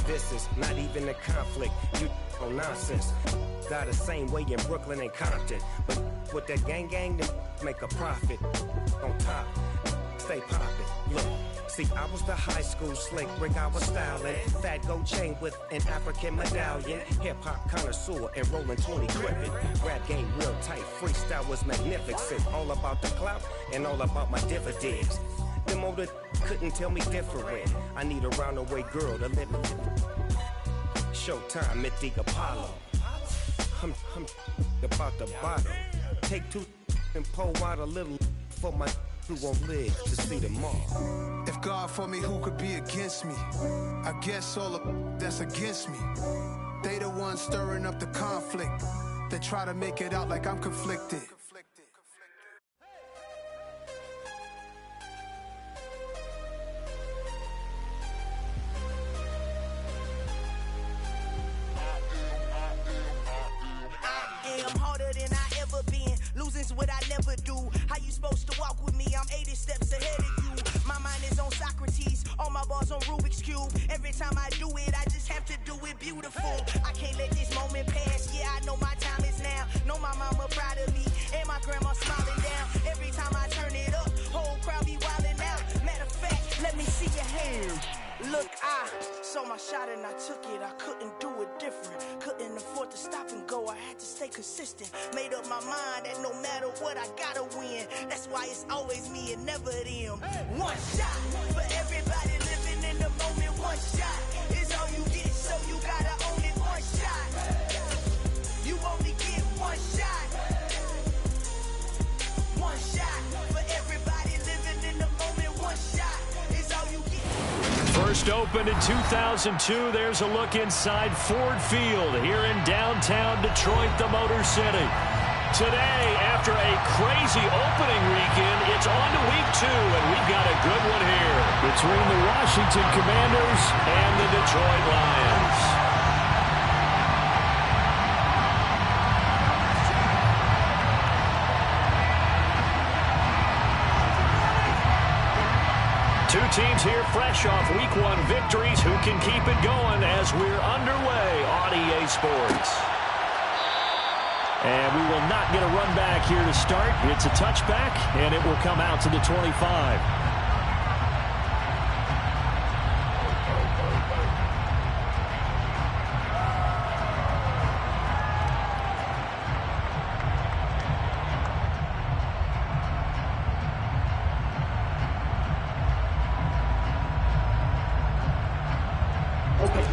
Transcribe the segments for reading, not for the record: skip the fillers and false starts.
This is not even a conflict. You on nonsense. Got the same way in Brooklyn and Compton. But with that gang, then make a profit. On top, stay poppin'. Look. See, I was the high school slick Rick, I was styling. Fat gold chain with an African medallion. Hip-hop connoisseur and rolling 20 crippin'. Rap game real tight, freestyle was magnificent. All about the clout and all about my dividends. Them older couldn't tell me different. I need a roundaway girl to live with. Showtime, Mythic Apollo. I'm about the bottom. Take two and pour out a little for my who won't live to see tomorrow. If God for me, who could be against me? I guess all of that's against me. They the ones stirring up the conflict. They try to make it out like I'm conflicted. Losing's what I never do. How you supposed to walk with me? I'm 80 steps ahead of you. My mind is on Socrates, all my bars on Rubik's Cube. Every time I do it, I just have to do it beautiful. I can't let this moment pass. Yeah, I know my time is now. Know my mama proud of me, and my grandma smiling down. Every time I turn it up, whole crowd be wildin' out. Matter of fact, let me see your hands. Look, I saw my shot and I took it. I couldn't do it different. Couldn't afford to stop and go. I had to stay consistent. Made up my mind that no matter what, I gotta win. That's why it's always me and never them. One shot for everybody living in the moment. One shot is all you get, so you gotta own it. One shot. You only get one shot. One shot for everybody living in the moment. One shot is all you get. First opened in 2002. There's a look inside Ford Field here in downtown Detroit, the Motor City. Today, after a crazy opening weekend, it's on to week 2, and we've got a good one here between the Washington Commanders and the Detroit Lions. Two teams here fresh off Week 1 victories. Who can keep it going as we're underway on EA Sports? And we will not get a run back here to start. It's a touchback, and it will come out to the 25.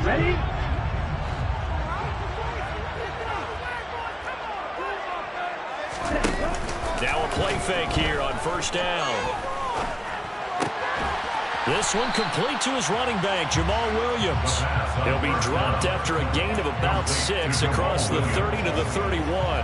Ready? Now a play fake here on first down. This one complete to his running back, Jamal Williams. He'll be dropped after a gain of about 6 across the 30 to the 31.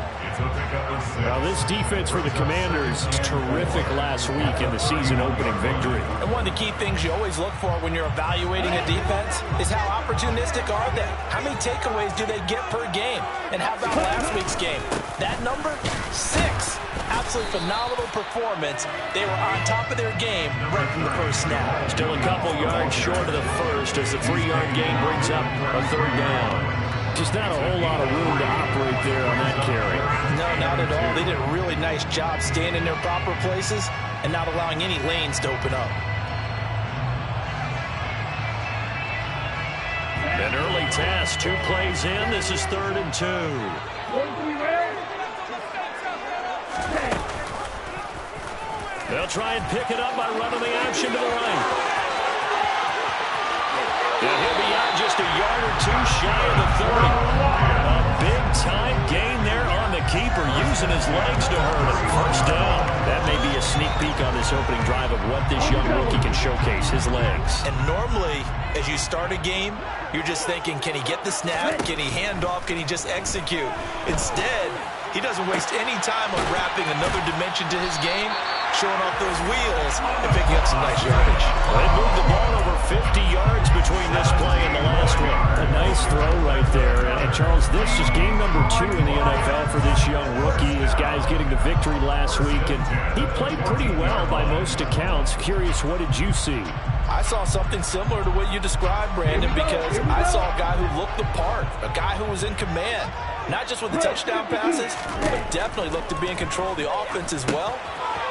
Now this defense for the Commanders is terrific last week in the season opening victory. And one of the key things you always look for when you're evaluating a defense is how opportunistic are they? How many takeaways do they get per game? And how about last week's game? That number, 6. Absolutely phenomenal performance. They were on top of their game right from the first snap. Still a couple yards short of the first as the 3-yard gain brings up a third down. Just not a whole lot of room to operate there on that carry. No, not at all. They did a really nice job staying in their proper places and not allowing any lanes to open up. An early task, 2 plays in. This is 3rd and 2. They'll try and pick it up by running the option to the right. And he'll be out just a yard or 2 shy of the 30. A big-time gain there on the keeper, using his legs to hurt him. First down. That may be a sneak peek on this opening drive of what this young rookie can showcase, his legs. And normally, as you start a game, you're just thinking, can he get the snap? Can he hand off? Can he just execute? Instead, he doesn't waste any time on wrapping another dimension to his game, showing off those wheels and picking up some nice yardage. They moved the ball over 50 yards between this play and the last one. A nice throw right there. And Charles, this is game number 2 in the NFL for this young rookie. His guys getting the victory last week, and he played pretty well by most accounts. Curious, what did you see? I saw something similar to what you described, Brandon, because I saw looked the part. A guy who was in command, not just with the touchdown passes, but definitely looked to be in control of the offense as well.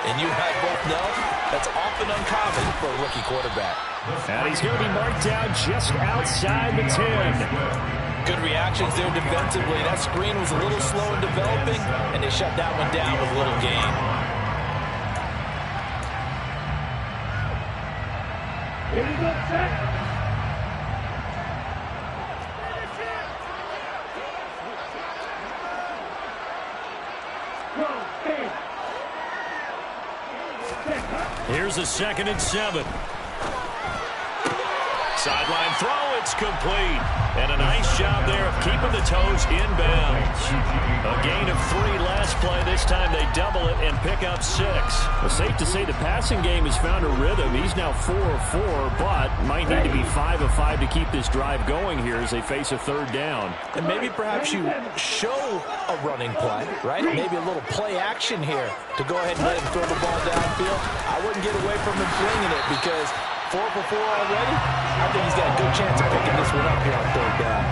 And you and I both know that's often uncommon for a rookie quarterback. And he's going to be marked down just outside the 10. Good reactions there defensively. That screen was a little slow in developing, and they shut that one down with a little gain. Here we go, set. Here's a 2nd and 7. Sideline throw, it's complete. And a nice job there of keeping the toes inbounds. A gain of 3 last play. This time they double it and pick up 6. Well, safe to say the passing game has found a rhythm. He's now 4 of 4, but might need to be 5 of 5 to keep this drive going here as they face a 3rd down. And maybe perhaps you show a running play, right? Maybe a little play action here to go ahead and let him throw the ball downfield. I wouldn't get away from him flinging it because 4 for 4 already. I think he's got a good chance of picking this one up here on 3rd down.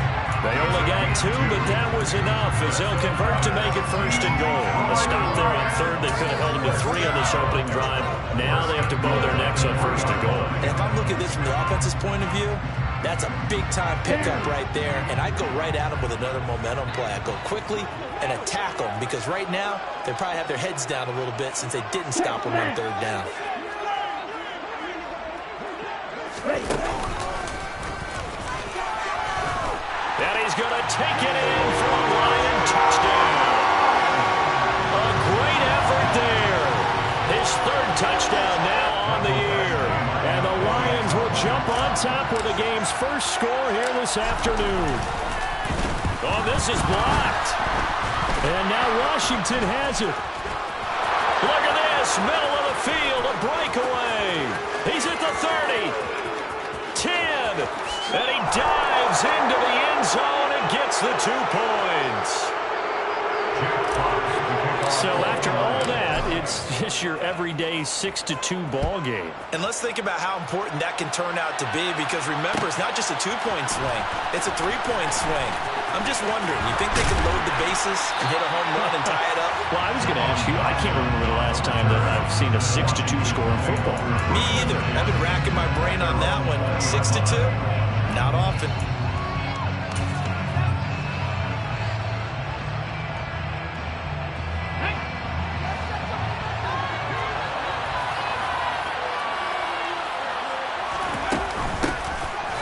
They only got 2, but that was enough as they'll convert to make it 1st and goal. A stop there on 3rd. They could have held them to 3 on this opening drive. Now they have to bow their necks on 1st and goal. And if I'm looking at this from the offense's point of view, that's a big-time pickup right there. And I go right at them with another momentum play. I go quickly and attack them because right now they probably have their heads down a little bit since they didn't stop them on 3rd down. And he's going to take it in for a Lion touchdown. A great effort there. His 3rd touchdown now on the year. And the Lions will jump on top with the game's first score here this afternoon. Oh, this is blocked. And now Washington has it. Look at this, middle of the field, a breakaway. He's at the 30. 10, and he dives into the end zone and gets the 2 points. So after all that, it's just your everyday 6-2 ball game. And let's think about how important that can turn out to be because remember, it's not just a 2-point swing. It's a 3-point swing. I'm just wondering, you think they can load the bases and hit a home run and tie it up? Well, I was going to ask you, I can't remember the last time that I've seen a 6-2 score in football. Me either. I've been racking my brain on that one. 6-2? Not often.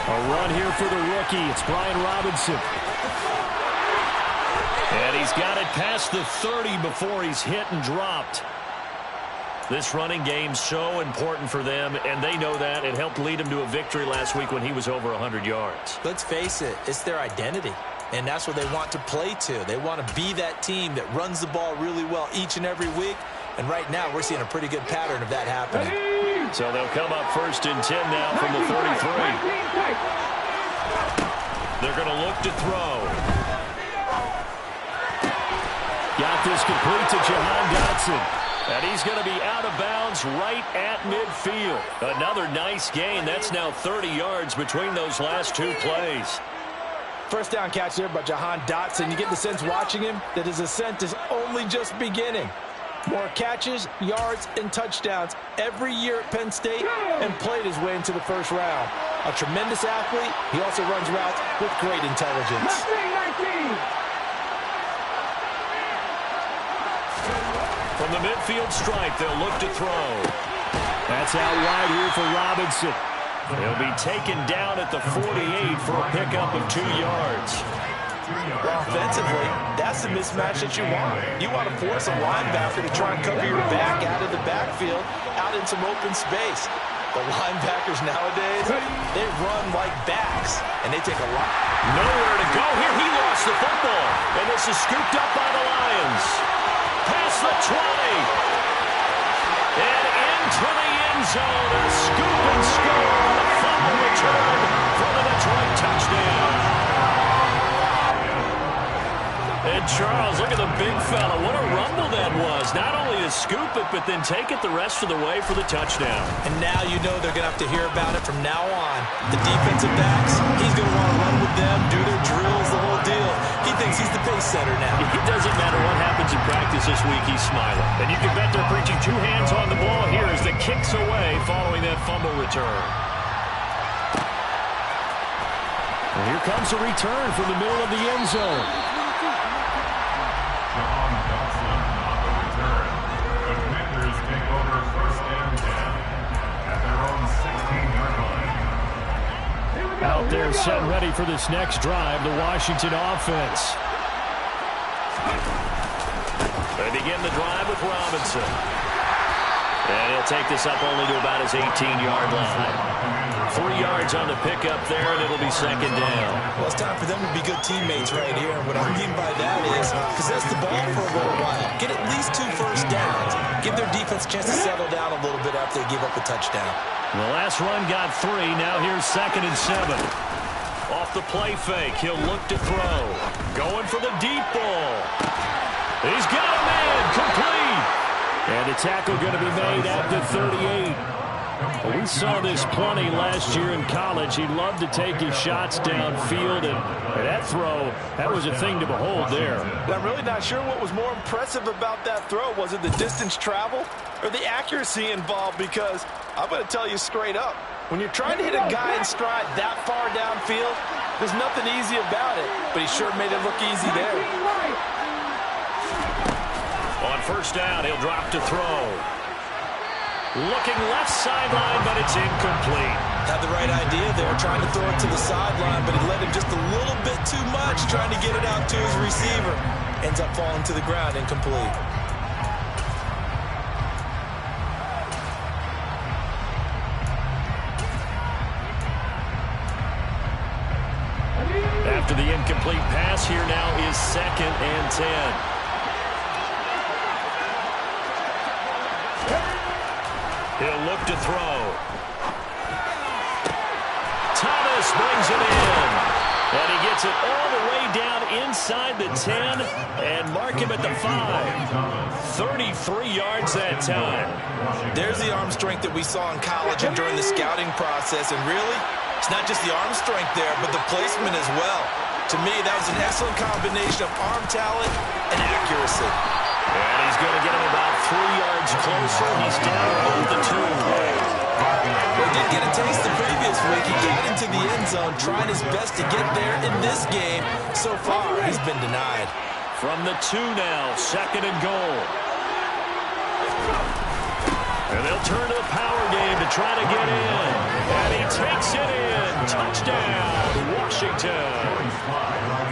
A run here for the rookie. It's Brian Robinson. And he's got it past the 30 before he's hit and dropped. This running game's so important for them, and they know that. It helped lead him to a victory last week when he was over 100 yards. Let's face it, it's their identity, and that's what they want to play to. They want to be that team that runs the ball really well each and every week, and right now we're seeing a pretty good pattern of that happening. So they'll come up 1st and 10 now from the 33. They're going to look to throw. Got this complete to Jahan Dotson. And he's going to be out of bounds right at midfield. Another nice gain. That's now 30 yards between those last 2 plays. First down catch there by Jahan Dotson. You get the sense watching him that his ascent is only just beginning. More catches, yards, and touchdowns every year at Penn State and played his way into the 1st round. A tremendous athlete. He also runs routes with great intelligence. From the midfield stripe, they'll look to throw. That's out wide here for Robinson. He'll be taken down at the 48 for a pickup of 2 yards. Well, offensively, that's the mismatch that you want. You want to force a linebacker to try and cover your back out of the backfield, out in some open space. The linebackers nowadays, they run like backs, and they take a lot. Nowhere to go here. He lost the football, and this is scooped up by the Lions. Past the 20. And into the end zone. A scoop and score on a fumble return for the Detroit touchdown. And Charles, look at the big fella. What a rumble that was. Not only to scoop it, but then take it the rest of the way for the touchdown. And now you know they're going to have to hear about it from now on. The defensive backs, he's going to want to run with them, do their drill. smiling. And you can bet they're preaching two hands on the ball here as the kick's away following that fumble return. And here comes a return from the middle of the end zone. Out there set ready for this next drive, the Washington offense. They begin the drive with Robinson. And he'll take this up only to about his 18-yard line. 3 yards on the pickup there, and it'll be second down. Well, it's time for them to be good teammates right here. And what I mean by that is possess the ball for a little while. Get at least 2 first downs. Give their defense a chance to settle down a little bit after they give up a touchdown. The last run got 3. Now here's 2nd and 7. Off the play fake, he'll look to throw. Going for the deep ball. He's got a man, complete. And the tackle going to be made at the 38. Well, we saw this plenty last year in college. He loved to take his shots downfield, and that throw, that was a thing to behold there. I'm really not sure what was more impressive about that throw. Was it the distance traveled or the accuracy involved? Because I'm going to tell you straight up, when you're trying to hit a guy in stride that far downfield, there's nothing easy about it, but he sure made it look easy there. On first down, he'll drop to throw. Looking left sideline, but it's incomplete. Had the right idea there, trying to throw it to the sideline, but he let him just a little bit too much, trying to get it out to his receiver. Ends up falling to the ground, incomplete. After the incomplete pass, here now is 2nd and 10. He'll look to throw. Thomas brings it in. And he gets it all the way down inside the 10 and mark him at the 5. 33 yards that time. There's the arm strength that we saw in college and during the scouting process. And really, it's not just the arm strength there, but the placement as well. To me, that was an excellent combination of arm talent and accuracy. And he's going to get him about 3 yards closer. He's down over the 2. Well, he did get a taste the previous week. He got into the end zone, trying his best to get there in this game. So far, he's been denied. From the 2 now, 2nd and goal. And they'll turn to the power game to try to get in. And he takes it in. Touchdown, Washington.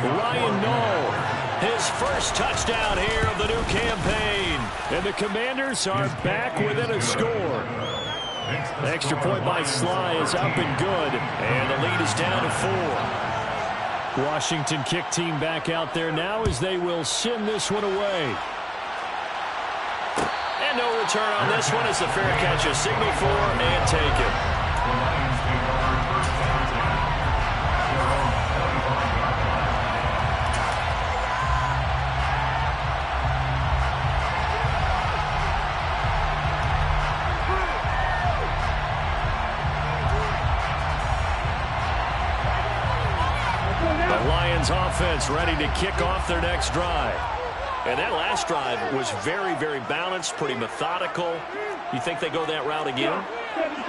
Ryan Knoll, his first touchdown here of the new campaign. And the Commanders are back within a score. Extra point by Sly is up and good. And the lead is down to 4. Washington kick team back out there now as they will send this one away. And no return on this one as the fair catch is signaled for and taken. The Lions offense ready to kick off their next drive. And that last drive was very, very balanced, pretty methodical. You think they go that route again?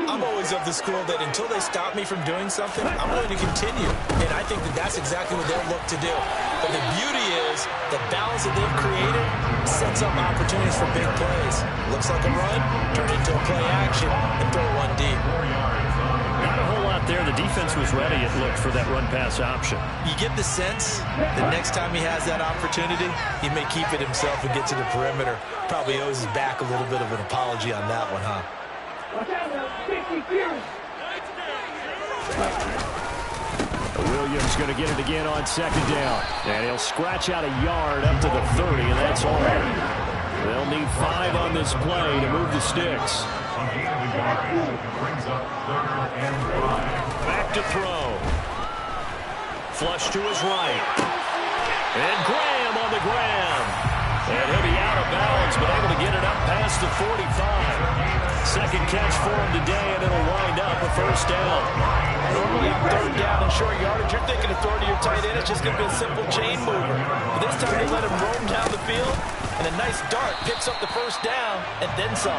I'm always of the school that until they stop me from doing something, I'm going to continue. And I think that that's exactly what they'll look to do. But the beauty is the balance that they've created sets up opportunities for big plays. Looks like a run, turn it into a play action, and throw one deep. Not a whole lot there. The defense was ready, it looked, for that run-pass option. You get the sense that next time he has that opportunity, he may keep it himself and get to the perimeter. Probably owes his back a little bit of an apology on that one, huh? Williams going to get it again on 2nd down. And he'll scratch out a yard up to the 30, and that's all. They'll need 5 on this play to move the sticks. Back to throw. Flush to his right. And Graham on the ground. And he'll be out of bounds, but able to get it up past the 45. Second catch for him today, and it'll wind up a first down. Normally on 3rd down and short yardage, you're thinking of throwing to your tight end. It's just going to be a simple chain mover. But this time they let him roam down the field, And a nice dart picks up the first down and then some.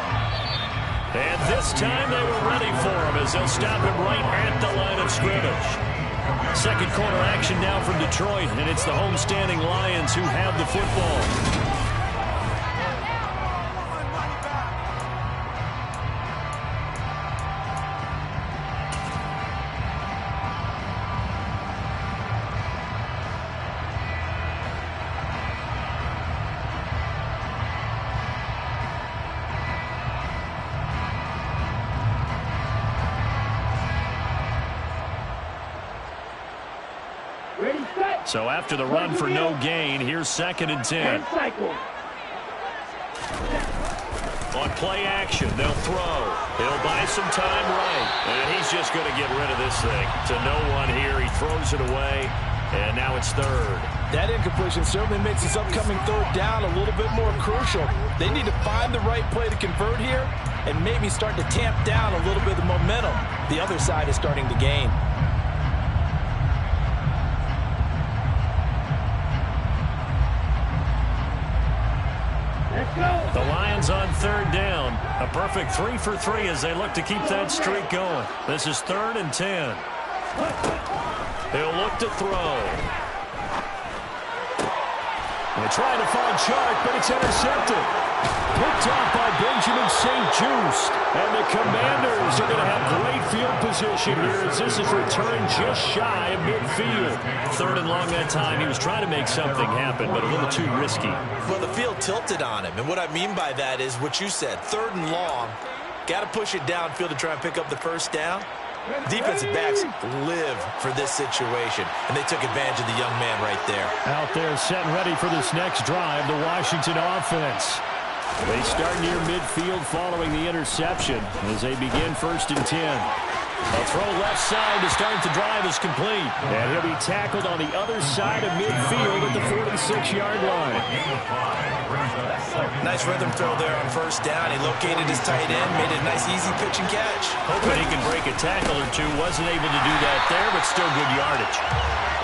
And this time they were ready for him as they'll stop him right at the line of scrimmage. Second quarter action now from Detroit, and it's the homestanding Lions who have the football. So after the run for no gain, here's 2nd and 10. On play action, they'll throw. He'll buy some time right. And he's just going to get rid of this thing. To no one here. He throws it away. And now it's 3rd. That incompletion certainly makes this upcoming 3rd down a little bit more crucial. They need to find the right play to convert here and maybe start to tamp down a little bit of the momentum the other side is starting to gain. The Lions on 3rd down. A perfect 3 for 3 as they look to keep that streak going. This is 3rd and 10. He'll look to throw. They're trying to find Chark, but it's intercepted. Picked off by Benjamin St-Juste. And the Commanders are going to have great field position here as this is returned just shy of midfield. 3rd and long that time. He was trying to make something happen, but a little too risky. Well, the field tilted on him, and what I mean by that is what you said, 3rd and long. Got to push it downfield to try and pick up the first down. Defensive backs live for this situation, and they took advantage of the young man right there. Out there set and ready for this next drive, the Washington offense. They start near midfield following the interception as they begin 1st and 10. A throw left side to start the drive is complete. And he'll be tackled on the other side of midfield at the 46-yard line. Nice rhythm throw there on 1st down. He located his tight end, made a nice easy pitch and catch. Hoping he can break a tackle or two. Wasn't able to do that there, but still good yardage.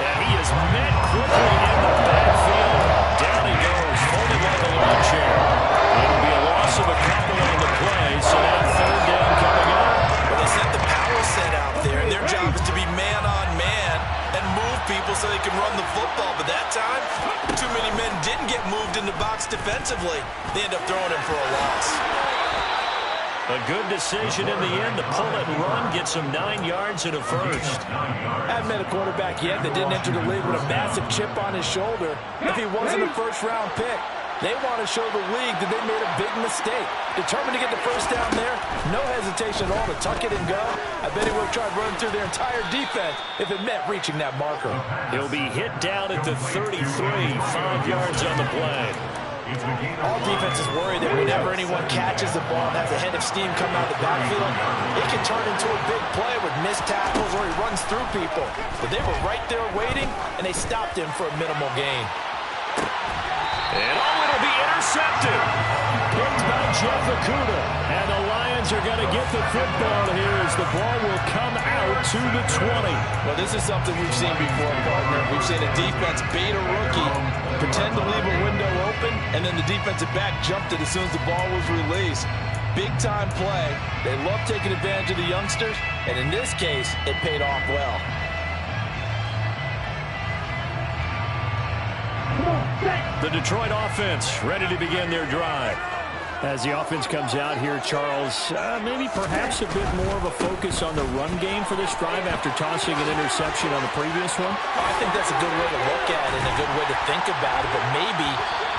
And he is met quickly in the backfield. Down he goes, holding like a lawn chair. It'll be a loss of a couple on the play, so now 3rd down coming up. Well, they sent the power set out there, and their job is to be man-on-man and move people so they can run the football. But that time, too many men didn't get moved in the box defensively. They end up throwing him for a loss. A good decision in the end to pull it and run, get some 9 yards and a first. I haven't met a quarterback yet that didn't enter the league with a massive chip on his shoulder if he wasn't a first-round pick. They want to show the league that they made a big mistake. Determined to get the first down there, no hesitation at all to tuck it and go. I bet he would have tried running through their entire defense if it meant reaching that marker. He'll be hit down at the 33, 5 yards on the play. All defenses worry that whenever anyone catches the ball and has a head of steam come out of the backfield, it can turn into a big play with missed tackles or he runs through people. But they were right there waiting, and they stopped him for a minimal gain. And it'll be intercepted. Picked by Jeff Okudah. And the Lions are going to get the football here as the ball will come out to the 20. Well, this is something we've seen before, partner. We've seen a defense bait a rookie, pretend to leave a window open, and then the defensive back jumped it as soon as the ball was released. Big-time play. They love taking advantage of the youngsters, and in this case, it paid off well. The Detroit offense ready to begin their drive. As the offense comes out here, Charles, maybe perhaps a bit more of a focus on the run game for this drive after tossing an interception on the previous one? I think that's a good way to look at it and a good way to think about it, but maybe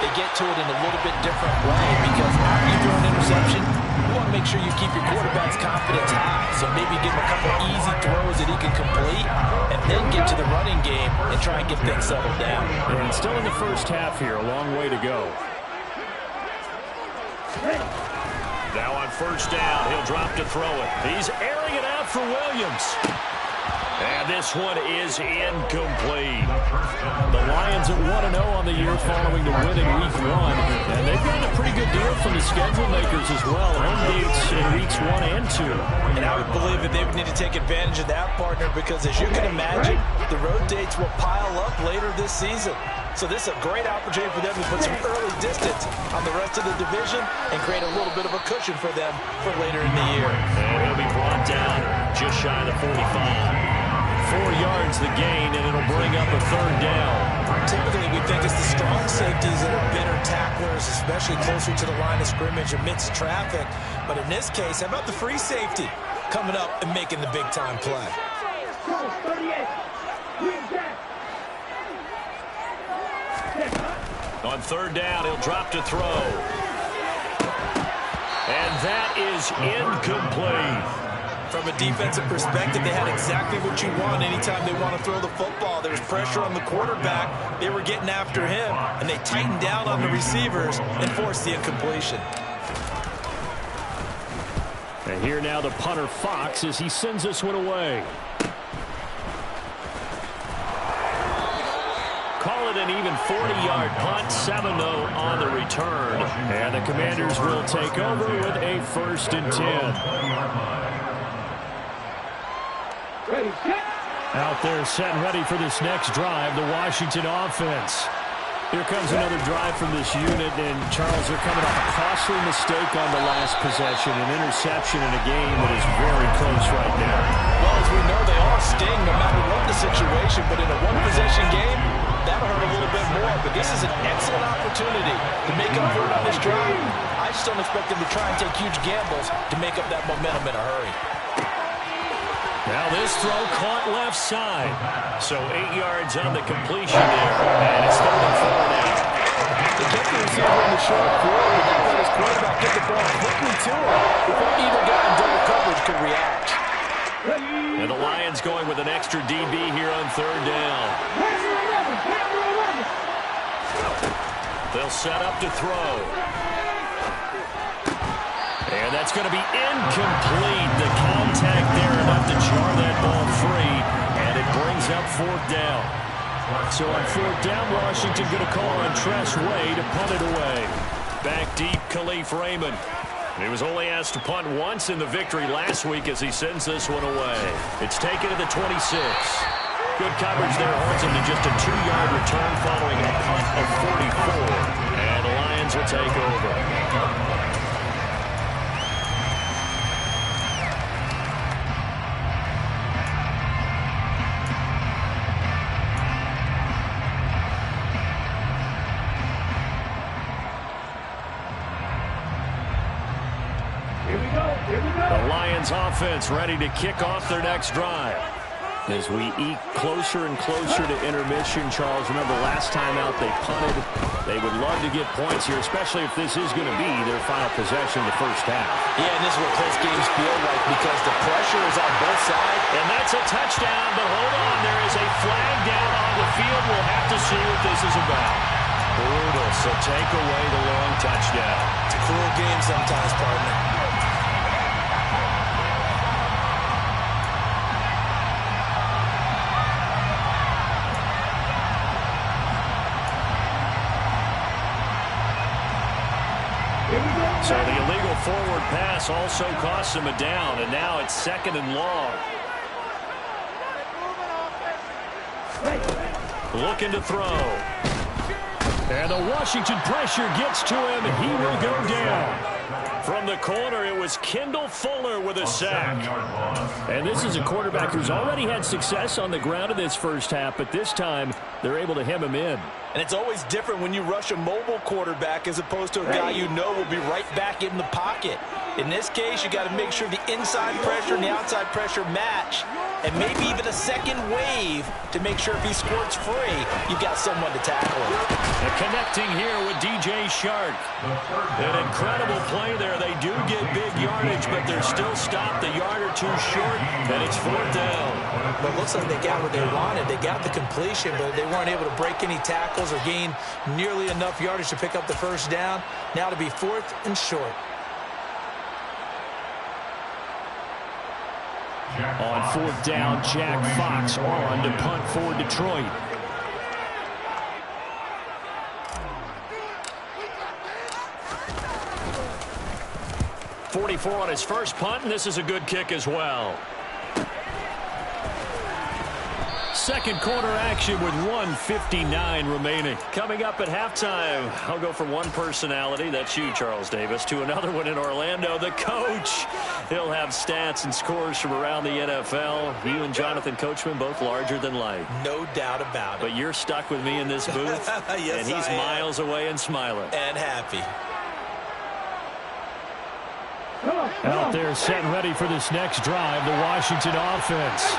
they get to it in a little bit different way because after you throw an interception, you want to make sure you keep your quarterback's confidence high. So maybe give him a couple easy throws that he can complete and then get to the running game and try and get things settled down. And still in the first half here, a long way to go. Now on 1st down, he'll drop to throw it. He's airing it out for Williams. And this one is incomplete. The Lions Lions at 1-0 on the year following the win in Week 1. And they've gotten a pretty good deal from the schedule makers as well. Home dates in Weeks 1 and 2. And I would believe that they would need to take advantage of that, partner, because as you can imagine, the road dates will pile up later this season. So this is a great opportunity for them to put some early distance on the rest of the division and create a little bit of a cushion for them for later in the year. And he'll be brought down just shy of the 45. 4 yards the gain, and it'll bring up a 3rd down. Typically, we think it's the strong safeties that are better tacklers, especially closer to the line of scrimmage amidst traffic. But in this case, how about the free safety coming up and making the big-time play? On 3rd down, he'll drop to throw. And that is incomplete. From a defensive perspective, they had exactly what you want anytime they want to throw the football. There's pressure on the quarterback. They were getting after him, and they tightened down on the receivers and forced the incompletion. And here now the punter, Fox, as he sends this one away. Call it an even 40-yard punt, 7-0 on the return. And the Commanders will take over with a 1st and 10. Out there set and ready for this next drive, the Washington offense. Here comes another drive from this unit, and Charles, they're coming off a costly mistake on the last possession, an interception in a game that is very close right now. Well, as we know, they all sting no matter what the situation, but in a one-possession game, that'll hurt a little bit more. But this is an excellent opportunity to make up for it on this drive. I just don't expect them to try and take huge gambles to make up that momentum in a hurry. Now this throw caught left side. So 8 yards on the completion there. And it's 3rd and 4 now. They kept the receiver in the short field, but that let his quarterback get the ball quickly to him before either guy in double coverage could react. And the Lions going with an extra DB here on 3rd down. They'll set up to throw. And that's going to be incomplete. The contact there enough to jar that ball free. And it brings up 4th down. So on 4th down, Washington going to call on Tress Way to punt it away. Back deep, Khalif Raymond. He was only asked to punt once in the victory last week as he sends this one away. It's taken to the 26. Good coverage there holds him to just a 2-yard return following a punt of 44. And the Lions will take over. The Lions offense ready to kick off their next drive. As we eke closer and closer to intermission, Charles, remember last time out they punted. They would love to get points here, especially if this is going to be their final possession the first half. Yeah, and this is what close games feel like because the pressure is on both sides. And that's a touchdown, but hold on, there is a flag down on the field. We'll have to see what this is about. Brutal, so take away the long touchdown. It's a cruel game sometimes, partner. So the illegal forward pass also costs him a down, and now it's 2nd and long. Looking to throw. And the Washington pressure gets to him, and he will go down. From the corner, it was Kendall Fuller with a sack. And this is a quarterback who's already had success on the ground in this first half, but this time they're able to hem him in. And it's always different when you rush a mobile quarterback as opposed to a guy you know will be right back in the pocket. In this case, you got to make sure the inside pressure and the outside pressure match, and maybe even a second wave to make sure if he squirts free, you've got someone to tackle him. And connecting here with DJ Shark. An incredible play there. They do get big yardage, but they're still stopped a yard or two short, and it's 4th down. But it looks like they got what they wanted. They got the completion, but they weren't able to break any tackles or gain nearly enough yardage to pick up the first down. Now to be 4th and short. On 4th down, Jack Fox on to punt for Detroit. for on his first punt, and this is a good kick as well. Second quarter action with 1:59 remaining. Coming up at halftime, I'll go from one personality, that's you, Charles Davis, to another one in Orlando, the coach. He'll have stats and scores from around the NFL. You and Jonathan Coachman both larger than life. No doubt about it. But you're stuck with me in this booth, yes, and he's miles away and smiling. And happy. Out there set and ready for this next drive, the Washington offense.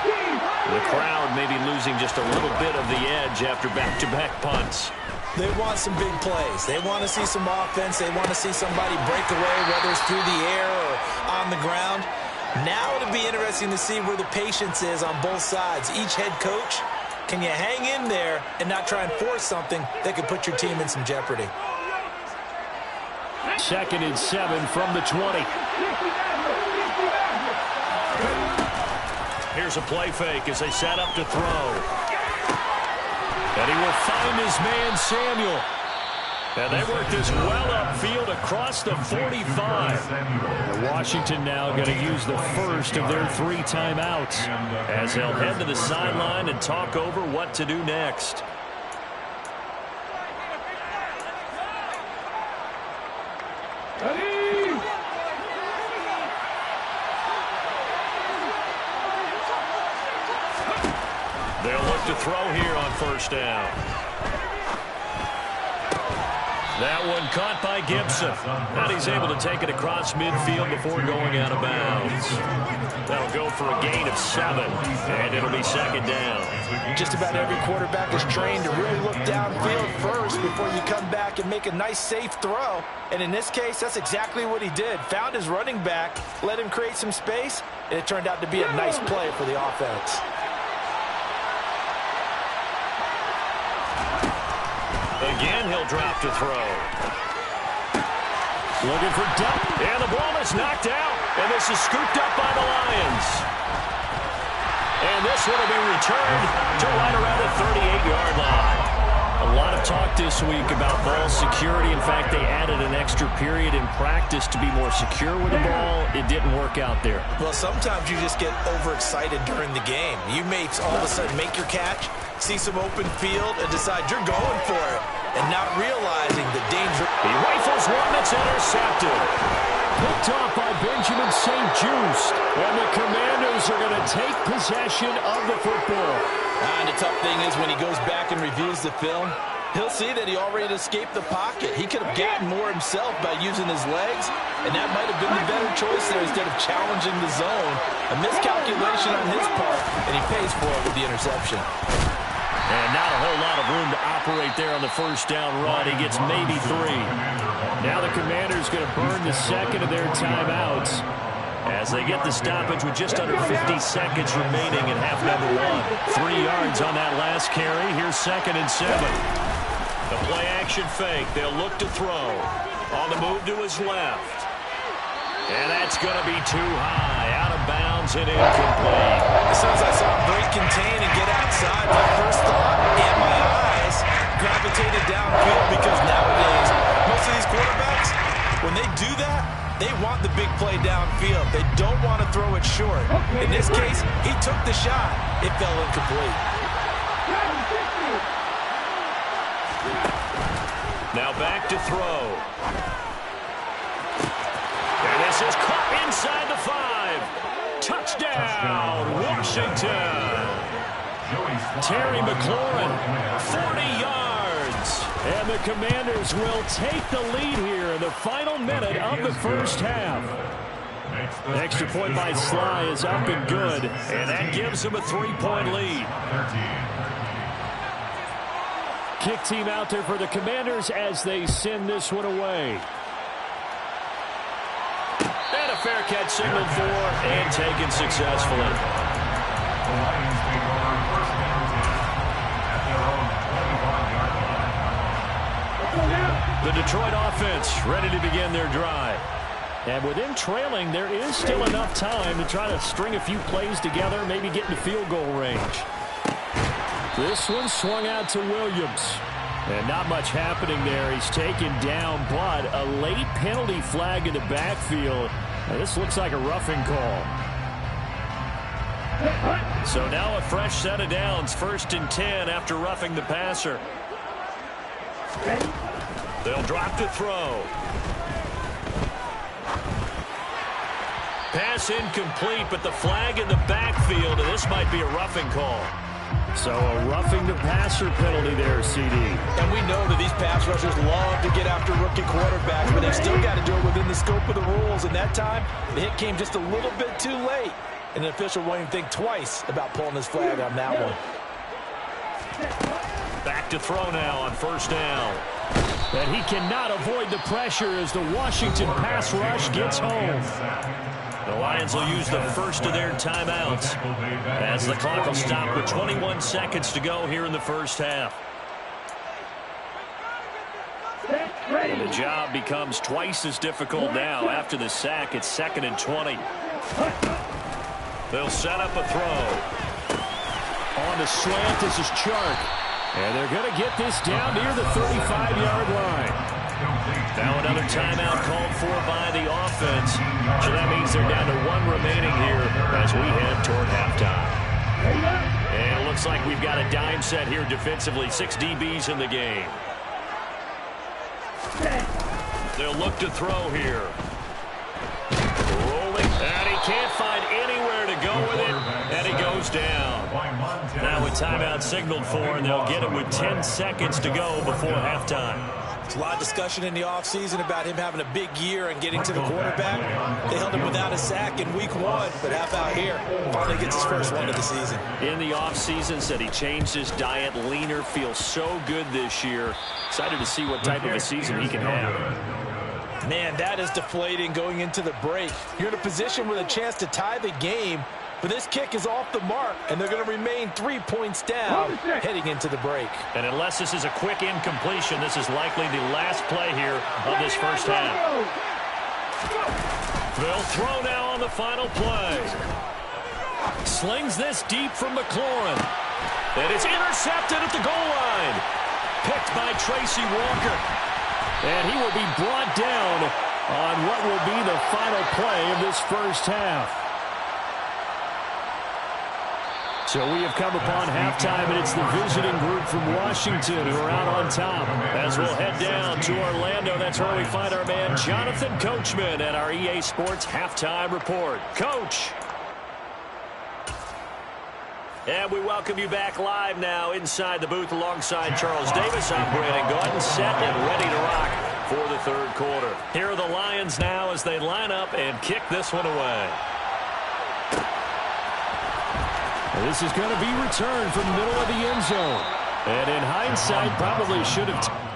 The crowd may be losing just a little bit of the edge after back-to-back punts. They want some big plays. They want to see some offense. They want to see somebody break away, whether it's through the air or on the ground. Now it'll be interesting to see where the patience is on both sides. Each head coach, can you hang in there and not try and force something that could put your team in some jeopardy? 2nd and 7 from the 20. Here's a play fake as they set up to throw. And he will find his man, Samuel. And they work this well upfield across the 45. Washington now going to use the first of their 3 timeouts as they'll head to the sideline and talk over what to do next. They'll look to throw here on first down. That one caught by Gibson. And he's able to take it across midfield before going out of bounds. That'll go for a gain of 7, and it'll be 2nd down. Just about every quarterback is trained to really look downfield first before you come back and make a nice, safe throw. And in this case, that's exactly what he did. Found his running back, let him create some space, and it turned out to be a nice play for the offense. Again, he'll drop to throw. Looking for Duck, and the ball is knocked out, and this is scooped up by the Lions. And this one will be returned to right around the 38-yard line. A lot of talk this week about ball security. In fact, they added an extra period in practice to be more secure with the ball. It didn't work out there. Well, sometimes you just get overexcited during the game. You may all of a sudden make your catch, see some open field, and decide you're going for it, and not realizing the danger. He rifles one that's intercepted. Picked off by Benjamin St. Just. And the Commanders are going to take possession of the football. And the tough thing is when he goes back and reviews the film, he'll see that he already escaped the pocket. He could have gotten more himself by using his legs, and that might have been the better choice there instead of challenging the zone. A miscalculation on his part, and he pays for it with the interception. And not a whole lot of room to operate there on the first down run. He gets maybe 3. Now the Commanders going to burn the second of their timeouts as they get the stoppage with just under 50 seconds remaining in half number 1. 3 yards on that last carry. Here's 2nd and 7. The play action fake. They'll look to throw. On the move to his left. And that's going to be too high. Out of bounds and incomplete. As soon as I saw him break contain and get outside, my first thought and my eyes gravitated downfield, because nowadays, most of these quarterbacks, when they do that, they want the big play downfield. They don't want to throw it short. In this case, he took the shot. It fell incomplete. Now back to throw. And this is caught inside the 5. Touchdown, Washington. Terry McLaurin, 40 yards. And the Commanders will take the lead here in the final minute of the first half. Extra point by Sly is up and good, and that gives them a 3-point lead. Kick team out there for the Commanders as they send this one away. And a fair catch signaled for and taken successfully. The Detroit offense ready to begin their drive. And with them trailing, there is still enough time to try to string a few plays together, maybe get into field goal range. This one swung out to Williams. And not much happening there. He's taken down, but a late penalty flag in the backfield. This looks like a roughing call. So now a fresh set of downs, 1st and 10 after roughing the passer. They'll drop to throw. Pass incomplete, but the flag in the backfield, and this might be a roughing call. So a roughing the passer penalty there, CD. And we know that these pass rushers love to get after rookie quarterbacks, but they've still got to do it within the scope of the rules. And that time, the hit came just a little bit too late. And the official won't even think twice about pulling his flag on that one. Back to throw now on 1st down. And he cannot avoid the pressure as the Washington pass rush gets home. The Lions will use the first of their timeouts as the clock will stop with 21 seconds to go here in the first half. The job becomes twice as difficult now. After the sack, it's 2nd and 20. They'll set up a throw. On the slant, this is Chark. And they're going to get this down near the 35-yard line. Now another timeout called for by the offense. So that means they're down to 1 remaining here as we head toward halftime. And it looks like we've got a dime set here defensively. 6 DBs in the game. They'll look to throw here. Rolling, and he can't find anywhere to go with it, and he goes down. Now a timeout signaled for, and they'll get him with 10 seconds to go before halftime. There's a lot of discussion in the offseason about him having a big year and getting to the quarterback. They held him without a sack in week 1, but how about here? Finally gets his first one of the season. In the offseason, said he changed his diet, leaner, feels so good this year. Excited to see what type of a season he can have. Man, that is deflating going into the break. You're in a position with a chance to tie the game, but this kick is off the mark, and they're going to remain 3 points down heading into the break. And unless this is a quick incompletion, this is likely the last play here of this first half. They'll throw now on the final play. Slings this deep from McLaurin. And it's intercepted at the goal line. Picked by Tracy Walker. And he will be brought down on what will be the final play of this first half. So we have come upon halftime, and it's the visiting group from Washington who are out on top. As we'll head down to Orlando, that's where we find our man Jonathan Coachman at our EA Sports Halftime Report. Coach. And we welcome you back live now inside the booth alongside Charles Davis. I'm Brandon Gordon, set and ready to rock for the third quarter. Here are the Lions now as they line up and kick this one away. This is going to be returned from the middle of the end zone. And in hindsight, probably should have...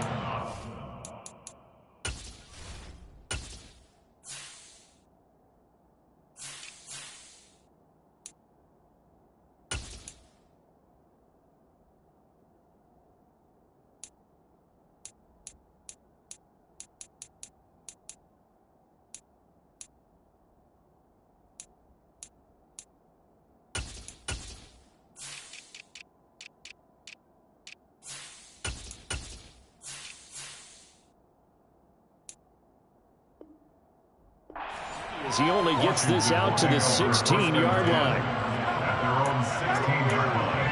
He only gets this out to the 16-yard line. At their own 16-yard line.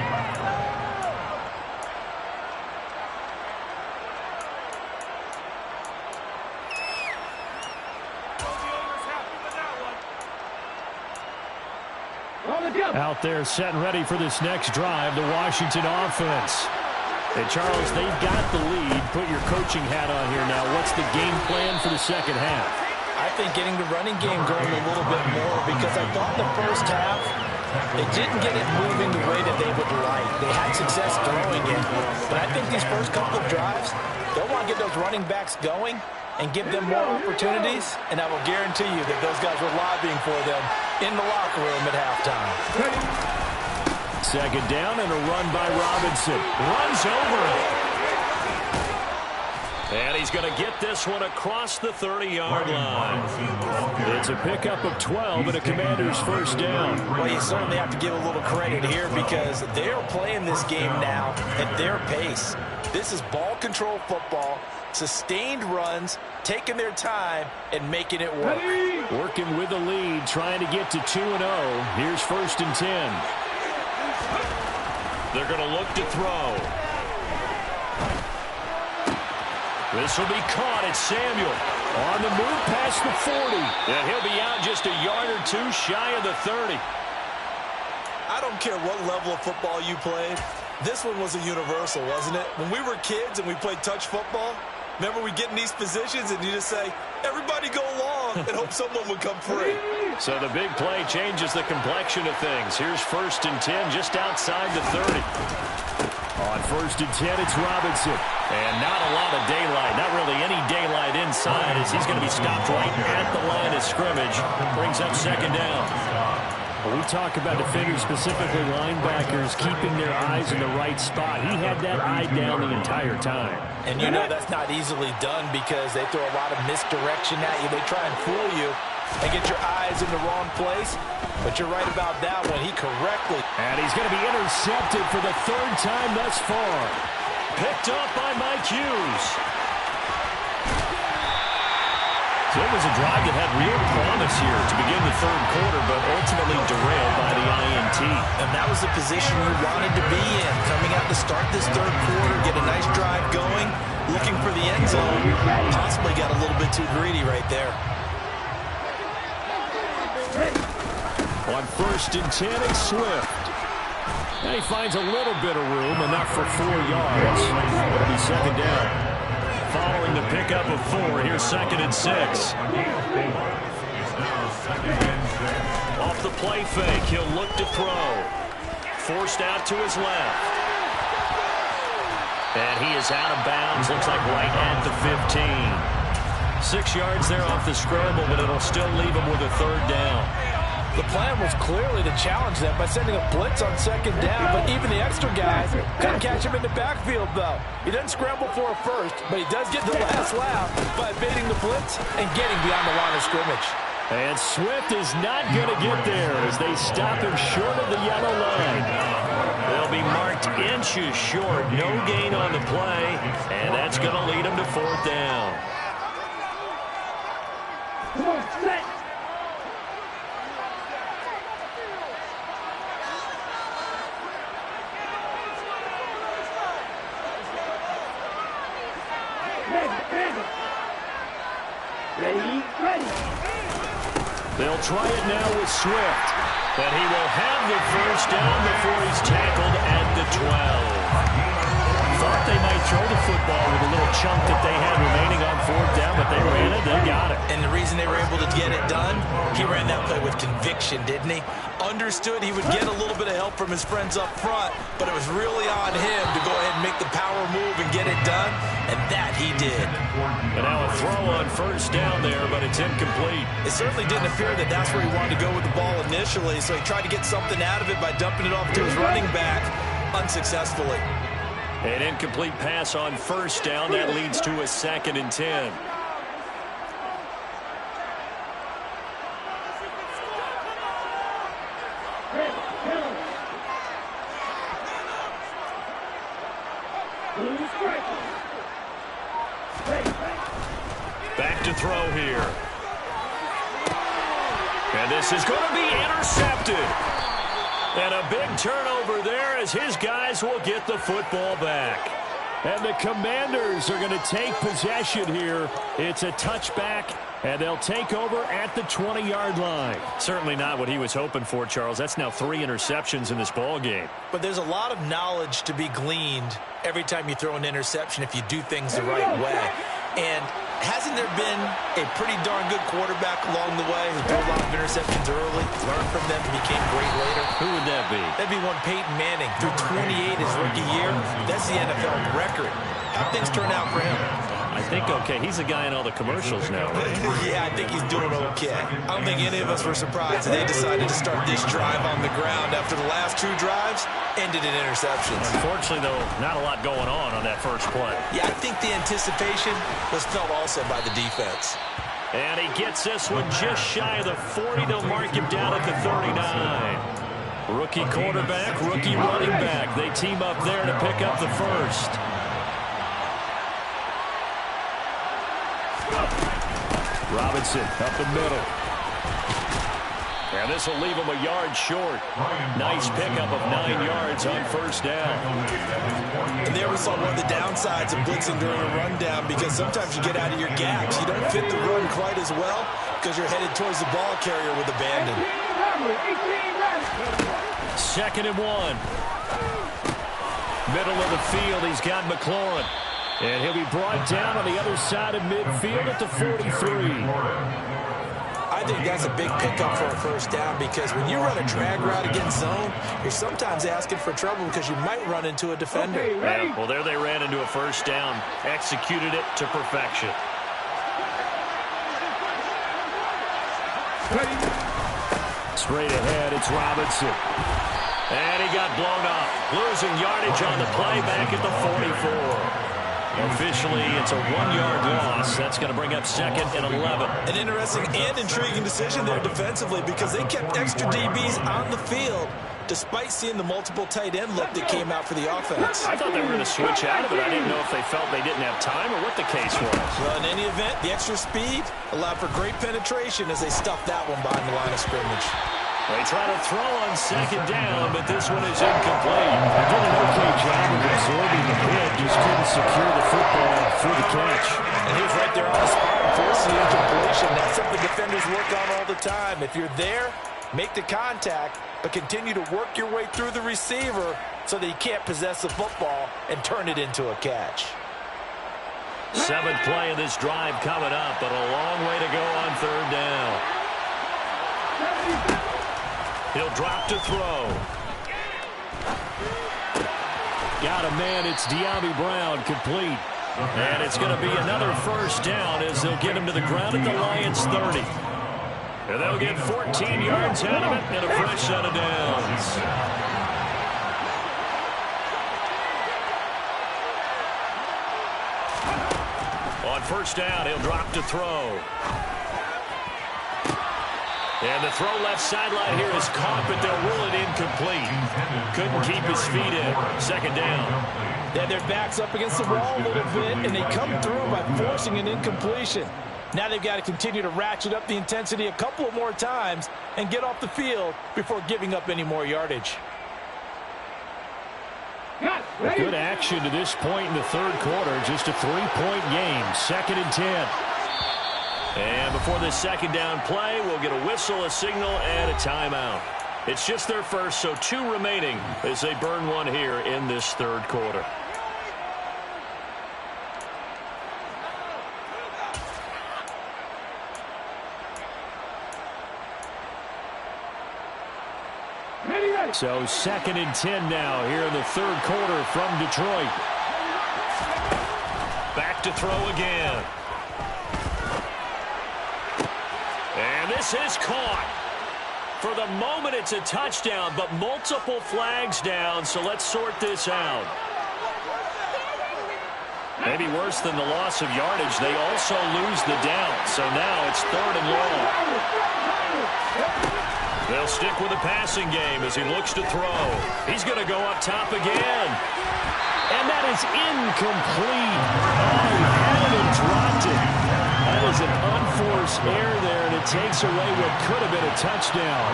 Out there set and ready for this next drive, the Washington offense. And Charles, they've got the lead. Put your coaching hat on here now. What's the game plan for the second half? I think getting the running game going a little bit more, because I thought the first half they didn't get it moving the way that they would like. They had success throwing it, but I think these first couple of drives, they'll want to get those running backs going and give them more opportunities, and I will guarantee you that those guys were lobbying for them in the locker room at halftime. Second down and a run by Robinson. Runs over it. And he's going to get this one across the 30-yard line. It's a pickup of 12 and a Commander's first down. Well, you certainly have to give a little credit here because they're playing this game now at their pace. This is ball control football. Sustained runs, taking their time, and making it work. Working with the lead, trying to get to 2-0. Here's 1st and 10. They're going to look to throw. This will be caught. It's Samuel on the move past the 40. And he'll be out just a yard or two shy of the 30. I don't care what level of football you played. This one was a universal, wasn't it? When we were kids and we played touch football, remember we get in these positions and you just say, everybody go long, and hope someone would come free. So the big play changes the complexion of things. Here's 1st and 10 just outside the 30. On 1st and 10, it's Robinson. And not a lot of daylight, not really any daylight inside, as he's going to be stopped right at the line of scrimmage. Brings up 2nd down. When we talk about defenders, specifically linebackers, keeping their eyes in the right spot, he had that eye down the entire time. And you know that's not easily done because they throw a lot of misdirection at you. They try and fool you and get your eyes in the wrong place. But you're right about that one. He correctly. And he's going to be intercepted for the 3rd time thus far. Picked up by Mike Hughes. So it was a drive that had real promise here to begin the 3rd quarter, but ultimately derailed by the INT. And that was the position you wanted to be in. Coming out to start this 3rd quarter, get a nice drive going, looking for the end zone. Possibly got a little bit too greedy right there. On 1st and 10, it's Swift. And he finds a little bit of room, enough for 4 yards. It'll be 2nd down. Following the pickup of 4, here's 2nd and 6. Off the play fake, he'll look to throw. Forced out to his left. And he is out of bounds, looks like right at the 15. 6 yards there off the scramble, but it'll still leave him with a 3rd down. The plan was clearly to challenge them by sending a blitz on 2nd down, but even the extra guys couldn't catch him in the backfield, though. He doesn't scramble for a first, but he does get the last laugh by evading the blitz and getting beyond the line of scrimmage. And Swift is not going to get there as they stop him short of the yellow line. They'll be marked inches short, no gain on the play, and that's going to lead him to 4th down. Come on, set! Ready. They'll try it now with Swift. And he will have the 1st down before he's tackled at the 12. Thought they might throw the football with a little chunk that they had remaining on 4th down, but they ran it, they got it. And the reason they were able to get it done, he ran that play with conviction, didn't he? Understood he would get a little bit of help from his friends up front, but it was really on him to go ahead and make the power move and get it done, and that he did. And now a throw on 1st down there, but it's incomplete. It certainly didn't appear that that's where he wanted to go with the ball initially, so he tried to get something out of it by dumping it off to his running back unsuccessfully. An incomplete pass on 1st down. That leads to a 2nd and 10. Back to throw here. And this is going to be intercepted. And a big turnover there as his guys will get the football back. And the Commanders are going to take possession here. It's a touchback, and they'll take over at the 20-yard line. Certainly not what he was hoping for, Charles. That's now 3 interceptions in this ball game. But there's a lot of knowledge to be gleaned every time you throw an interception if you do things the right way. And hasn't there been a pretty darn good quarterback along the way who threw a lot of interceptions early, learned from them, and became great later? Who would that be? That'd be one Peyton Manning. Threw 28 his rookie year. That's the NFL record. How'd things turn out for him? I think okay. He's the guy in all the commercials now, right? Yeah, I think he's doing okay. I don't think any of us were surprised that they decided to start this drive on the ground after the last 2 drives ended in interceptions. Unfortunately, though, not a lot going on that first play. Yeah, I think the anticipation was felt also by the defense. And he gets this one just shy of the 40. They'll mark him down at the 39. Rookie quarterback, rookie running back. They team up there to pick up the 1st. Robinson up the middle. And this will leave him a yard short. Nice pickup of 9 yards on first down. And there we saw one of the downsides of blitzing during a rundown, because sometimes you get out of your gaps. You don't fit the run quite as well because you're headed towards the ball carrier with abandon. 2nd and 1. Middle of the field, he's got McLaurin. And he'll be brought down on the other side of midfield at the 43. I think that's a big pickup for a first down, because when you run a drag route against zone, you're sometimes asking for trouble because you might run into a defender. Yeah, well, there they ran into a first down. Executed it to perfection. Straight ahead, it's Robinson. And he got blown up. Losing yardage on the play back at the 44. Officially, it's a 1-yard loss. That's going to bring up 2nd and 11. An interesting and intriguing decision there defensively, because they kept extra DBs on the field despite seeing the multiple tight end look that came out for the offense. I thought they were going to switch out of it. I didn't know if they felt they didn't have time or what the case was. Well, in any event, the extra speed allowed for great penetration as they stuffed that one behind the line of scrimmage. They try to throw on 2nd down, but this one is incomplete. They did an okay job of absorbing the hit, just couldn't secure the football through the catch. And he was right there on the spot and forced the incompletion. That's something defenders work on all the time. If you're there, make the contact, but continue to work your way through the receiver so that you can't possess the football and turn it into a catch. 7th play of this drive coming up, but a long way to go on 3rd down. He'll drop to throw. Got a man. It's De'Ami Brown, complete. And it's going to be another first down as they'll get him to the ground at the Lions' 30. And they'll get 14 yards out of it and a fresh set of downs. On first down, he'll drop to throw. And the throw left sideline here is caught, but they'll rule it incomplete. Couldn't keep his feet in. 2nd down. Yeah, their back's up against the wall a little bit, and they come through by forcing an incompletion. Now they've got to continue to ratchet up the intensity a couple of more times and get off the field before giving up any more yardage. Good action to this point in the 3rd quarter. Just a 3-point game. 2nd and 10. And before this 2nd down play, we'll get a whistle, a signal, and a timeout. It's just their first, so 2 remaining as they burn one here in this 3rd quarter. So 2nd and 10 now here in the 3rd quarter from Detroit. Back to throw again. And this is caught. For the moment, it's a touchdown, but multiple flags down, so let's sort this out. Maybe worse than the loss of yardage, they also lose the down, so now it's 3rd and long. They'll stick with the passing game as he looks to throw. He's going to go up top again. And that is incomplete. Oh, he had it and dropped it. That is an unforced error there, and it takes away what could have been a touchdown.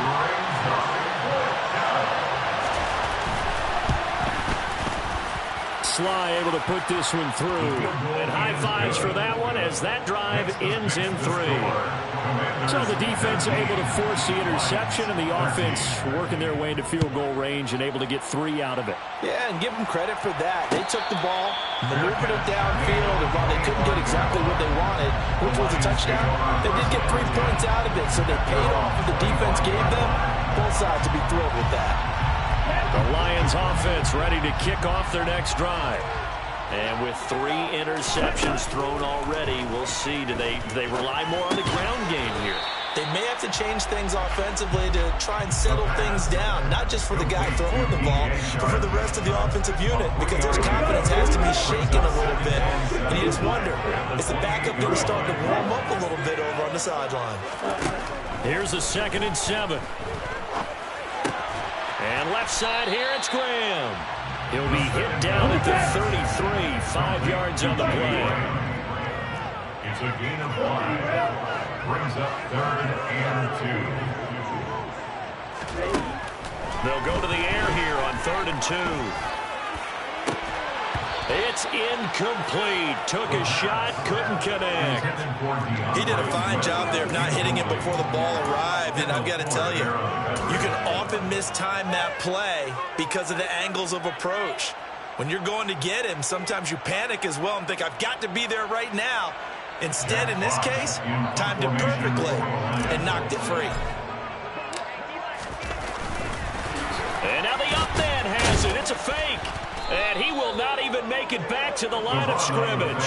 Sly able to put this one through. And high fives for that one as that drive ends in 3. So the defense able to force the interception, and the offense working their way into field goal range and able to get 3 out of it. Yeah, and give them credit for that. They took the ball, maneuvered it downfield, and while they couldn't get exactly what they wanted, which was a touchdown, they did get 3 points out of it, so they paid off what the defense gave them. Both sides to be thrilled with that. The Lions offense ready to kick off their next drive. And with 3 interceptions thrown already, we'll see. Do they rely more on the ground game here? They may have to change things offensively to try and settle things down, not just for the guy throwing the ball, but for the rest of the offensive unit, because their confidence has to be shaken a little bit. And you just wonder, is the backup going to start to warm up a little bit over on the sideline? Here's a 2nd and 7. And left side here, it's Graham. He'll be hit down at the 33, 5 yards on the play. It's a gain of 5. brings up 3rd and 2. They'll go to the air here on 3rd and 2. It's incomplete. Took a shot, couldn't connect. He did a fine job there of not hitting it before the ball arrived, and I've got to tell you, you can often mistime that play because of the angles of approach. When you're going to get him, sometimes you panic as well and think, I've got to be there right now. Instead, in this case, timed it perfectly and knocked it free. And now the up man has it. It's a fake. And he will not even make it back to the line of scrimmage.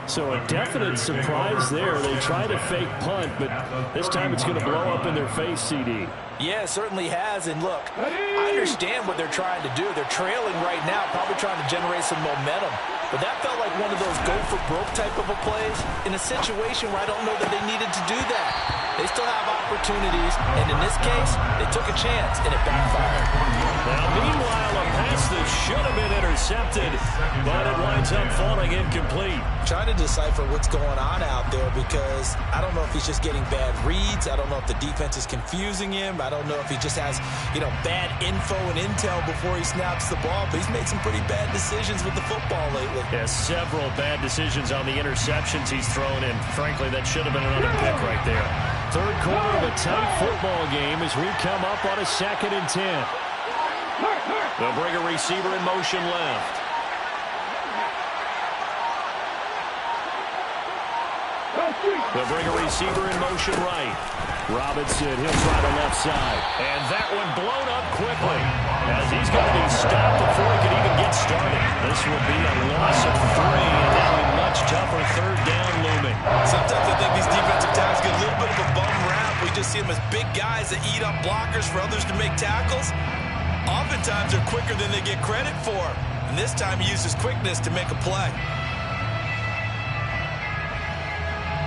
So a definite surprise there. They tried a fake punt, but this time it's going to blow up in their face, CD. Yeah, it certainly has. And look, I understand what they're trying to do. They're trailing right now, probably trying to generate some momentum. But that felt like one of those go-for-broke type of a plays in a situation where I don't know that they needed to do that. They still have opportunities, and in this case, they took a chance, and it backfired. Now, meanwhile, a pass that should have been intercepted, but it winds up falling incomplete. Trying to decipher what's going on out there because I don't know if he's just getting bad reads. I don't know if the defense is confusing him. I don't know if he just has, bad info and intel before he snaps the ball, but he's made some pretty bad decisions with the football lately. Yeah, several bad decisions on the interceptions he's thrown, and frankly, that should have been another pick right there. Third quarter of a tight football game as we come up on a 2nd and 10. They'll bring a receiver in motion left. They'll bring a receiver in motion right. Robinson, he'll try the left side. And that one blown up quickly as he's going to be stopped before he can even get started. This will be a loss of 3, and now a much tougher 3rd down looming. Sometimes I think these defensive tackles get a little bit of a bum rap. We just see them as big guys that eat up blockers for others to make tackles. Oftentimes they're quicker than they get credit for. And this time he used his quickness to make a play.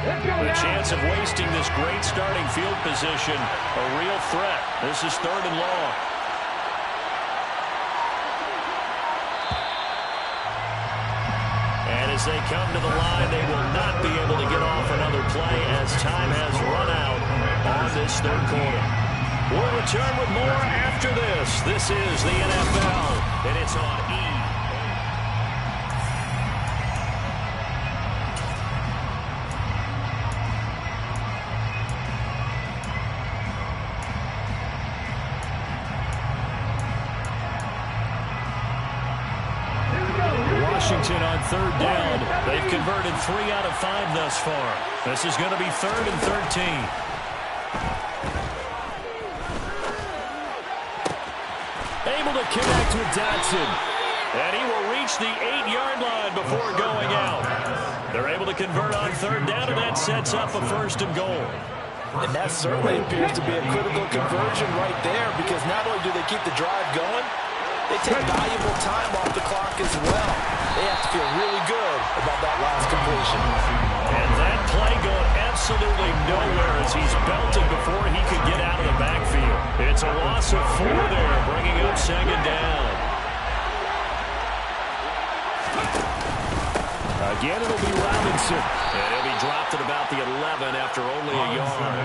The chance of wasting this great starting field position, a real threat. This is 3rd and long. And as they come to the line, they will not be able to get off another play as time has run out on this 3rd quarter. We'll return with more after this. This is the NFL, and it's on E! Washington on 3rd down. They've converted 3 out of 5 thus far. This is going to be 3rd and 13. Able to connect with Dotson. And he will reach the 8-yard line before going out. They're able to convert on 3rd down, and that sets up a 1st and goal. And that certainly appears to be a critical conversion right there because not only do they keep the drive going, they take valuable time off the clock as well. They have to feel really good about that last completion. And that play going absolutely nowhere as he's belted before he could get out of the backfield. It's a loss of 4 there, bringing up 2nd down. Again, it'll be Robinson. And he'll be dropped at about the 11 after only a yard.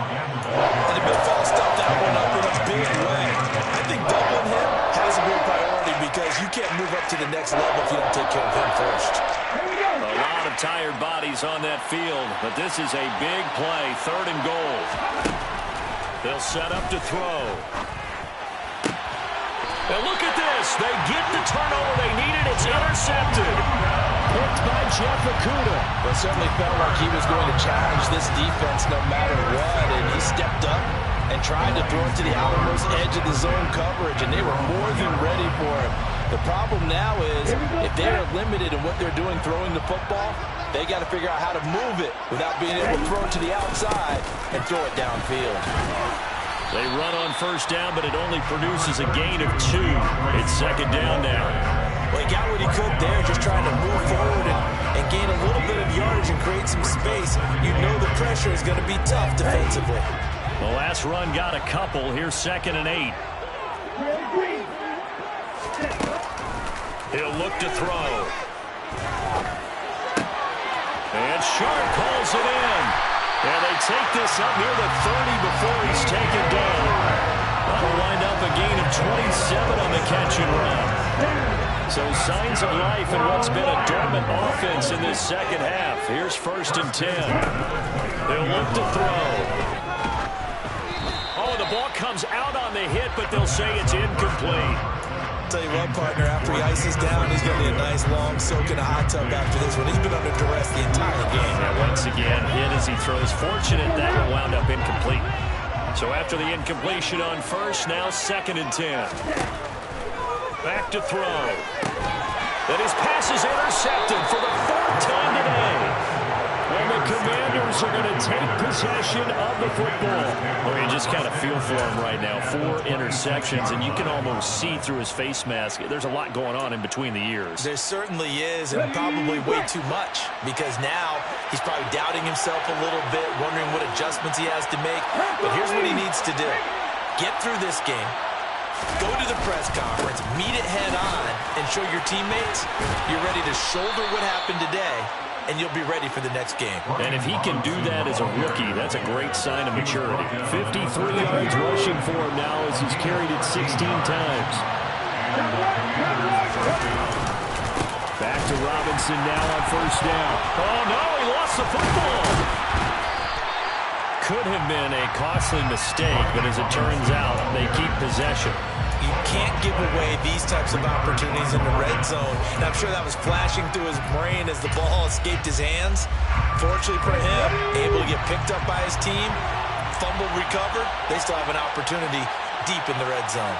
And the big fella stuffed that one up in a big way. I think doubling him has to be a priority because you can't move up to the next level if you don't take care of him first. A lot of tired bodies on that field, but this is a big play, 3rd and goal. They'll set up to throw. And look at this. They get the turnover they needed. It's intercepted. Picked by Jeff Okudah. Well, it certainly felt like he was going to challenge this defense no matter what, and he stepped up and tried to throw it to the outermost edge of the zone coverage, and they were more than ready for it. The problem now is if they're limited in what they're doing throwing the football, they got to figure out how to move it without being able to throw it to the outside and throw it downfield. They run on 1st down, but it only produces a gain of 2. It's 2nd down now. Well, he got what he could there, just trying to move forward and gain a little bit of yardage and create some space. You know the pressure is going to be tough defensively. The last run got a couple. Here's 2nd and 8. He'll look to throw. And Sharp calls it in. And they take this up near the 30 before he's taken down. That'll wind up a gain of 27 on the catch and run. So signs of life in what's been a dormant offense in this second half. Here's 1st and 10. They'll look to throw. Oh, the ball comes out on the hit, but they'll say it's incomplete. Tell you what, partner, after he ices down, he's going to need a nice long soak in a hot tub after this one. He's been under duress the entire game. And once again, hit as he throws. Fortunate that one wound up incomplete. So after the incompletion on 1st, now 2nd and 10. Back to throw. Then his pass is intercepted for the 4th time today. And the Commanders are going to take possession of the football. Well, you just kind of feel for him right now. 4 interceptions, and you can almost see through his face mask. There's a lot going on in between the ears. There certainly is, and probably way too much, because now he's probably doubting himself a little bit, wondering what adjustments he has to make. But here's what he needs to do. Get through this game. Go to the press conference, meet it head on, and show your teammates you're ready to shoulder what happened today, and you'll be ready for the next game. And if he can do that as a rookie, that's a great sign of maturity. 53 yards rushing for him now as he's carried it 16 times. Back to Robinson now on 1st down. Oh, no, he lost the football. Could have been a costly mistake, but as it turns out, they keep possession. You can't give away these types of opportunities in the red zone. And I'm sure that was flashing through his brain as the ball escaped his hands. Fortunately for him, able to get picked up by his team, fumble recovered. They still have an opportunity deep in the red zone.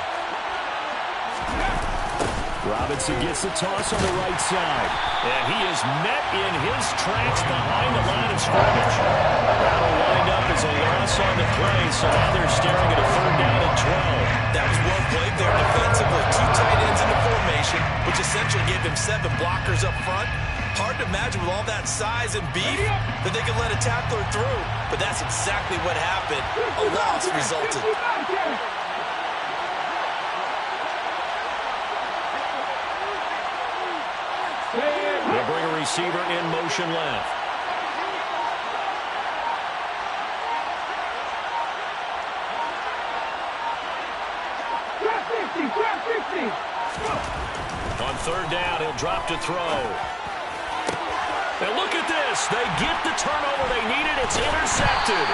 Robinson gets the toss on the right side. And he is met in his tracks behind the line of scrimmage. That'll wind up as a loss on the play, so now they're staring at a 3rd down and 12. That was well played there defensively. 2 tight ends in the formation, which essentially gave them 7 blockers up front. Hard to imagine with all that size and beef that they could let a tackler through. But that's exactly what happened. A loss resulted. They'll bring a receiver in motion left. On 3rd down, he'll drop to throw. And look at this. They get the turnover they needed. It's intercepted.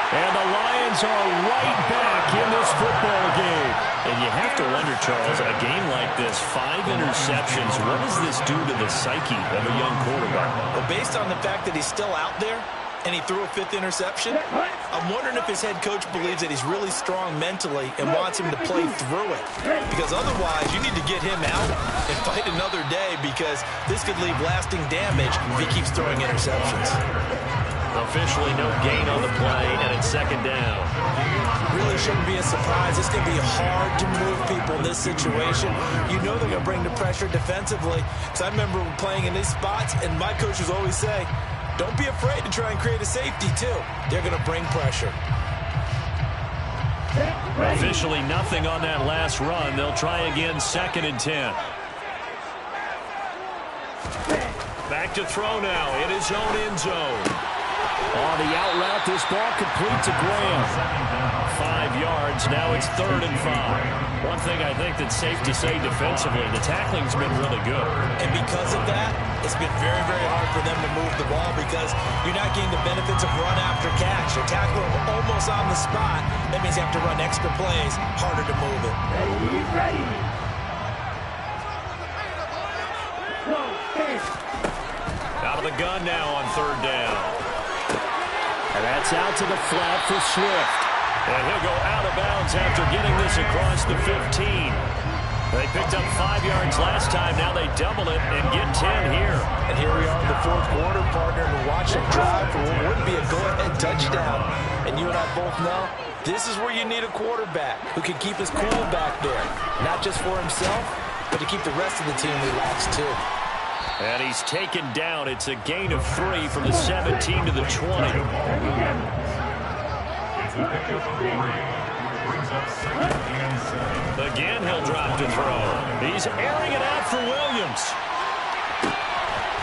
And the Lions are right back in this football game. And you have to wonder, Charles, a game like this, 5 interceptions, what does this do to the psyche of a young quarterback? Well, based on the fact that he's still out there and he threw a 5th interception, I'm wondering if his head coach believes that he's really strong mentally and wants him to play through it. Because otherwise, you need to get him out and fight another day, because this could leave lasting damage if he keeps throwing interceptions. Officially no gain on the play, and it's 2nd down. Really shouldn't be a surprise. It's going to be hard to move people in this situation. You know they're going to bring the pressure defensively. Because I remember playing in these spots, and my coaches always say, don't be afraid to try and create a safety, too. They're going to bring pressure. Officially nothing on that last run. They'll try again, 2nd and 10. Back to throw now in his own end zone. On the out route, this ball complete to Graham. 5 yards, now it's 3rd and 5. One thing I think that's safe to say defensively, the tackling's been really good. And because of that, it's been very, very hard for them to move the ball, because you're not getting the benefits of run after catch. You're tackling almost on the spot. That means you have to run extra plays, harder to move it. Ready. Out of the gun now on 3rd down. And that's out to the flat for Swift. And he'll go out of bounds after getting this across the 15. They picked up 5 yards last time. Now they double it and get 10 here. And here we are in the 4th quarter, partner, and watch them drive for what would be a go-ahead touchdown. And you and I both know this is where you need a quarterback who can keep his cool back there. Not just for himself, but to keep the rest of the team relaxed, too. And he's taken down. It's a gain of 3 from the 17 to the 20. Again, he'll drop to throw. He's airing it out for Williams.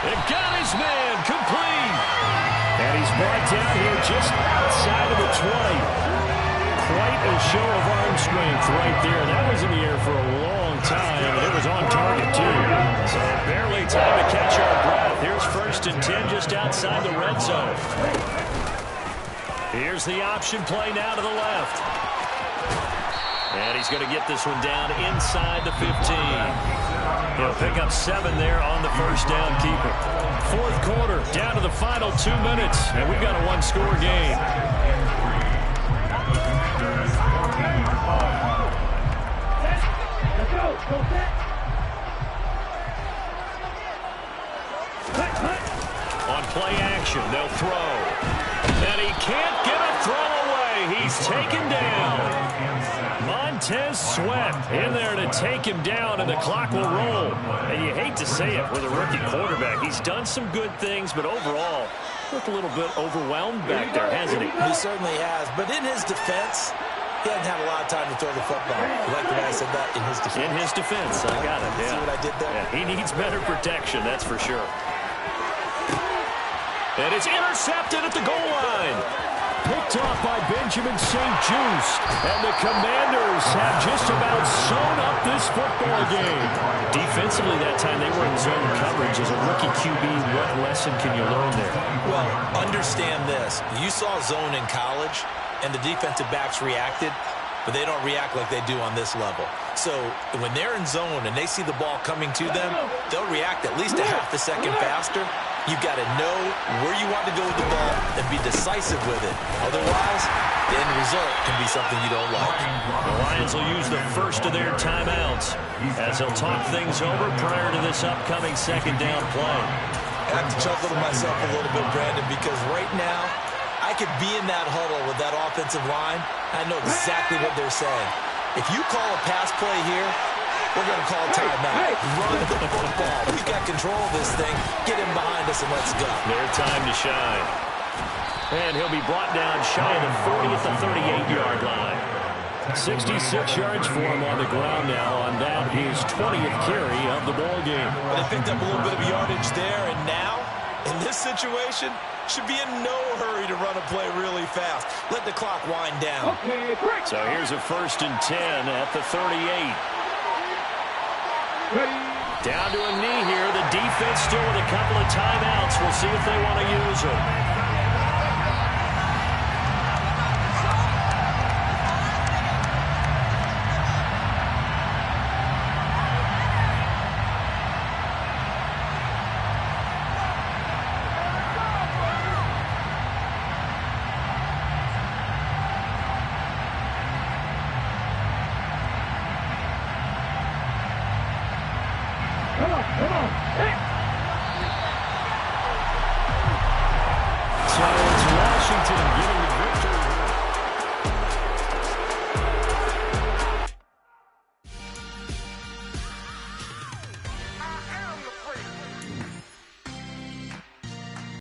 It got his man complete. And he's brought down here just outside of the 20. Quite a show of arm strength right there. That was in the air for a long time, and it was on target, too. So barely time to catch our breath. Here's 1st and 10 just outside the red zone. Here's the option play now to the left. And he's going to get this one down inside the 15. He'll pick up 7 there on the first down keeper. 4th quarter, down to the final 2 minutes, and we've got a one-score game. On play action, they'll throw. And he can't get a throw away. He's taken down. Montez Sweat in there to take him down, and the clock will roll. And you hate to say it with a rookie quarterback. He's done some good things, but overall, looked a little bit overwhelmed back there, hasn't he? He certainly has. But in his defense, he hasn't had a lot of time to throw the football. You like the way I said that? In his defense. In his defense. I got it. Yeah. See what I did there? Yeah, he needs better protection, that's for sure. And it's intercepted at the goal line. Picked off by Benjamin St. Just. And the Commanders have just about sewn up this football game. Defensively that time, they were in zone coverage. As a rookie QB, what lesson can you learn there? Well, understand this. You saw zone in college, and the defensive backs reacted, but they don't react like they do on this level. So when they're in zone and they see the ball coming to them, they'll react at least a half a second faster. You've got to know where you want to go with the ball and be decisive with it. Otherwise, the end result can be something you don't like. The Lions will use the first of their timeouts as they'll talk things over prior to this upcoming 2nd down play. I have to chuckle to myself a little bit, Brandon, because right now, I could be in that huddle with that offensive line. I know exactly what they're saying. If you call a pass play here, we're going to call a timeout. Run the football. We've got control of this thing. Get him behind us and let's go. Their time to shine. And he'll be brought down shy of the 40 at the 38-yard line. 66 yards for him on the ground now on that his 20th carry of the ball game. Well, they picked up a little bit of yardage there, and now, in this situation, should be in no hurry to run a play really fast. Let the clock wind down. So here's a 1st and 10 at the 38. Down to a knee here. The defense still with a couple of timeouts. We'll see if they want to use them.